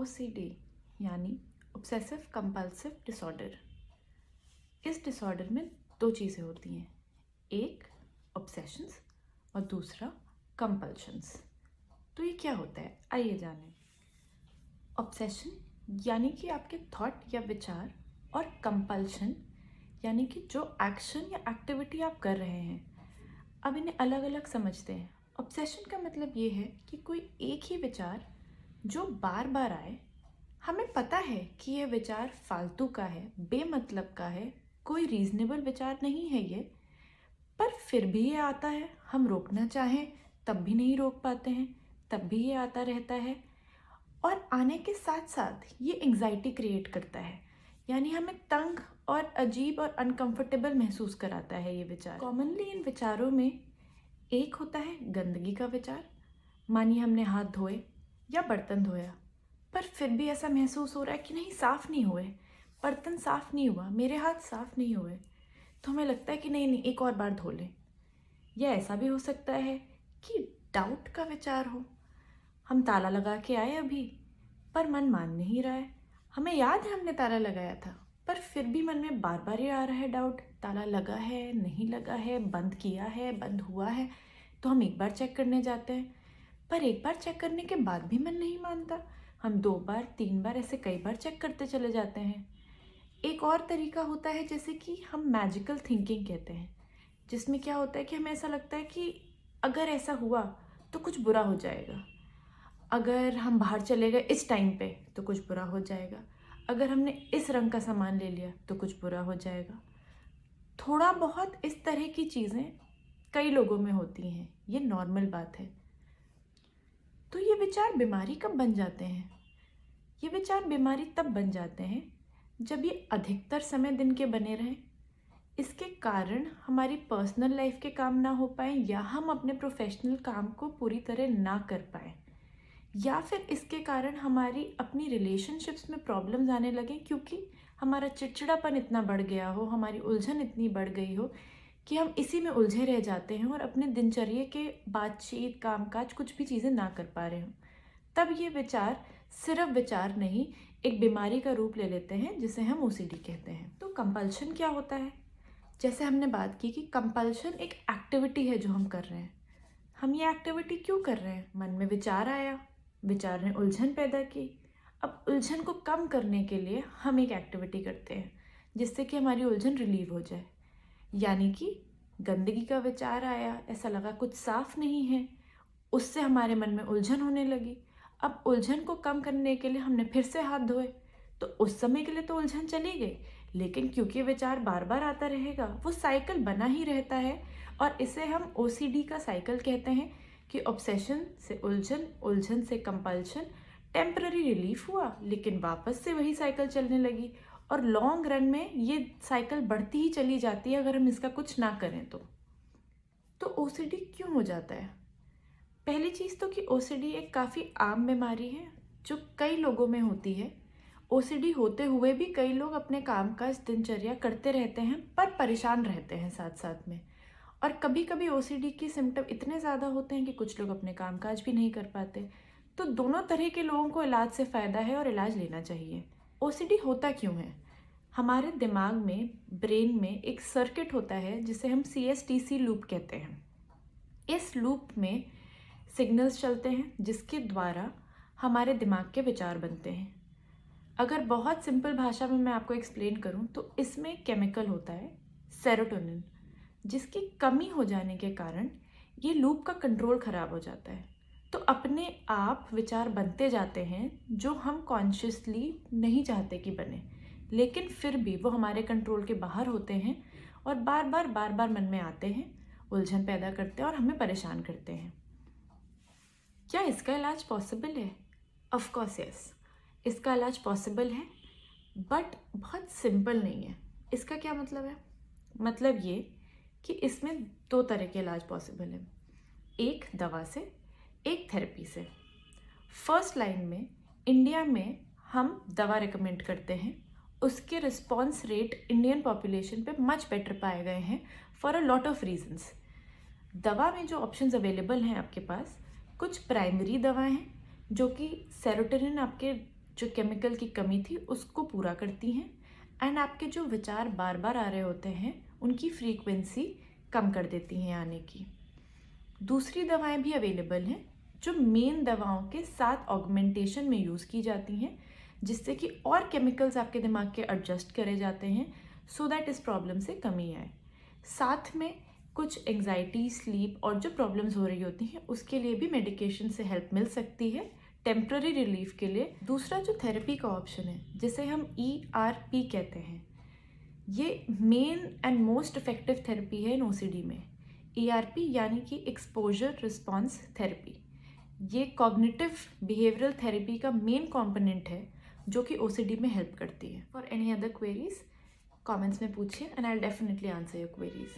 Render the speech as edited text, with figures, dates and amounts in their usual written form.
OCD यानी obsessive compulsive disorder. इस disorder में दो चीज़ें होती हैं, एक ऑब्सेशंस और दूसरा कंपल्शंस। तो ये क्या होता है, आइए जानें। ऑब्सेशन यानी कि आपके थॉट या विचार, और कंपल्शन यानी कि जो एक्शन या एक्टिविटी आप कर रहे हैं। अब इन्हें अलग अलग समझते हैं। ऑब्सेशन का मतलब ये है कि कोई एक ही विचार जो बार बार आए, हमें पता है कि यह विचार फालतू का है, बेमतलब का है, कोई रीजनेबल विचार नहीं है ये, पर फिर भी ये आता है। हम रोकना चाहें तब भी नहीं रोक पाते हैं, तब भी ये आता रहता है। और आने के साथ साथ ये एंग्जाइटी क्रिएट करता है, यानी हमें तंग और अजीब और अनकंफर्टेबल महसूस कराता है ये विचार। कॉमनली इन विचारों में एक होता है गंदगी का विचार। मानिए हमने हाथ धोए या बर्तन धोया, पर फिर भी ऐसा महसूस हो रहा है कि नहीं, साफ़ नहीं हुए, बर्तन साफ़ नहीं हुआ, मेरे हाथ साफ़ नहीं हुए, तो हमें लगता है कि नहीं नहीं एक और बार धो लें। या ऐसा भी हो सकता है कि डाउट का विचार हो। हम ताला लगा के आए अभी, पर मन मान नहीं रहा है। हमें याद है हमने ताला लगाया था, पर फिर भी मन में बार बार ये आ रहा है डाउट, ताला लगा है नहीं लगा है, बंद किया है बंद हुआ है। तो हम एक बार चेक करने जाते हैं, पर एक बार चेक करने के बाद भी मन नहीं मानता। हम 2 बार 3 बार ऐसे कई बार चेक करते चले जाते हैं। एक और तरीका होता है जैसे कि हम मैजिकल थिंकिंग कहते हैं, जिसमें क्या होता है कि हमें ऐसा लगता है कि अगर ऐसा हुआ तो कुछ बुरा हो जाएगा, अगर हम बाहर चले गए इस टाइम पे तो कुछ बुरा हो जाएगा, अगर हमने इस रंग का सामान ले लिया तो कुछ बुरा हो जाएगा। थोड़ा बहुत इस तरह की चीज़ें कई लोगों में होती हैं, ये नॉर्मल बात है। तो ये विचार बीमारी कब बन जाते हैं? ये विचार बीमारी तब बन जाते हैं जब ये अधिकतर समय दिन के बने रहें। इसके कारण हमारी पर्सनल लाइफ के काम ना हो पाए, या हम अपने प्रोफेशनल काम को पूरी तरह ना कर पाए, या फिर इसके कारण हमारी अपनी रिलेशनशिप्स में प्रॉब्लम्स आने लगे, क्योंकि हमारा चिड़चिड़ापन इतना बढ़ गया हो, हमारी उलझन इतनी बढ़ गई हो कि हम इसी में उलझे रह जाते हैं और अपने दिनचर्या के बातचीत कामकाज कुछ भी चीज़ें ना कर पा रहे हो। तब ये विचार सिर्फ विचार नहीं, एक बीमारी का रूप ले लेते हैं, जिसे हम OCD कहते हैं। तो कंपल्शन क्या होता है? जैसे हमने बात की कि कंपल्शन एक एक्टिविटी है जो हम कर रहे हैं। हम ये एक्टिविटी क्यों कर रहे हैं? मन में विचार आया, विचार ने उलझन पैदा की। अब उलझन को कम करने के लिए हम एक एक्टिविटी करते हैं जिससे कि हमारी उलझन रिलीव हो जाए। यानी कि गंदगी का विचार आया, ऐसा लगा कुछ साफ नहीं है, उससे हमारे मन में उलझन होने लगी। अब उलझन को कम करने के लिए हमने फिर से हाथ धोए, तो उस समय के लिए तो उलझन चली गई, लेकिन क्योंकि विचार बार बार आता रहेगा, वो साइकिल बना ही रहता है। और इसे हम OCD का साइकिल कहते हैं कि ऑब्सेशन से उलझन, उलझन से कंपल्शन, टेम्पररी रिलीफ हुआ लेकिन वापस से वही साइकिल चलने लगी, और लॉन्ग रन में ये साइकिल बढ़ती ही चली जाती है अगर हम इसका कुछ ना करें तो OCD क्यों हो जाता है? पहली चीज़ तो कि OCD एक काफ़ी आम बीमारी है जो कई लोगों में होती है। OCD होते हुए भी कई लोग अपने कामकाज दिनचर्या करते रहते हैं, पर परेशान रहते हैं साथ साथ में। और कभी कभी OCD के सिम्टम इतने ज़्यादा होते हैं कि कुछ लोग अपने कामकाज भी नहीं कर पाते। तो दोनों तरह के लोगों को इलाज से फ़ायदा है और इलाज लेना चाहिए। OCD होता क्यों है? हमारे दिमाग में, ब्रेन में एक सर्किट होता है जिसे हम CSTC लूप कहते हैं। इस लूप में सिग्नल्स चलते हैं जिसके द्वारा हमारे दिमाग के विचार बनते हैं। अगर बहुत सिंपल भाषा में मैं आपको एक्सप्लेन करूं तो इसमें केमिकल होता है सेरोटोनिन, जिसकी कमी हो जाने के कारण ये लूप का कंट्रोल ख़राब हो जाता है। तो अपने आप विचार बनते जाते हैं जो हम कॉन्शियसली नहीं चाहते कि बने, लेकिन फिर भी वो हमारे कंट्रोल के बाहर होते हैं और बार बार मन में आते हैं, उलझन पैदा करते हैं और हमें परेशान करते हैं। क्या इसका इलाज पॉसिबल है? ऑफ कोर्स यस, इसका इलाज पॉसिबल है, बट बहुत सिंपल नहीं है। इसका क्या मतलब है? मतलब ये कि इसमें 2 तरह के इलाज पॉसिबल है, एक दवा से, एक थेरेपी से। फर्स्ट लाइन में इंडिया में हम दवा रिकमेंड करते हैं, उसके रिस्पॉन्स रेट इंडियन पॉपुलेशन पे मच बेटर पाए गए हैं for a lot of reasons. दवा में जो ऑप्शंस अवेलेबल हैं आपके पास, कुछ प्राइमरी दवाएं हैं जो कि सेरोटोनिन आपके जो केमिकल की कमी थी उसको पूरा करती हैं एंड आपके जो विचार बार बार आ रहे होते हैं उनकी फ्रीक्वेंसी कम कर देती हैं आने की। दूसरी दवाएं भी अवेलेबल हैं जो मेन दवाओं के साथ ऑगमेंटेशन में यूज़ की जाती हैं, जिससे कि और केमिकल्स आपके दिमाग के एडजस्ट करे जाते हैं सो दैट इस प्रॉब्लम से कमी आए। साथ में कुछ एंजाइटी, स्लीप और जो प्रॉब्लम्स हो रही होती हैं उसके लिए भी मेडिकेशन से हेल्प मिल सकती है टेम्प्ररी रिलीफ के लिए। दूसरा जो थेरेपी का ऑप्शन है जिसे हम ERP कहते हैं, ये main and most effective therapy है इन OCD में। ERP यानी कि एक्सपोजर रिस्पॉन्स थेरेपी, ये कॉग्निटिव बिहेवियरल थेरेपी का मेन कंपोनेंट है जो कि OCD में हेल्प करती है। For any other queries comments में पूछिए and I will definitely answer your queries.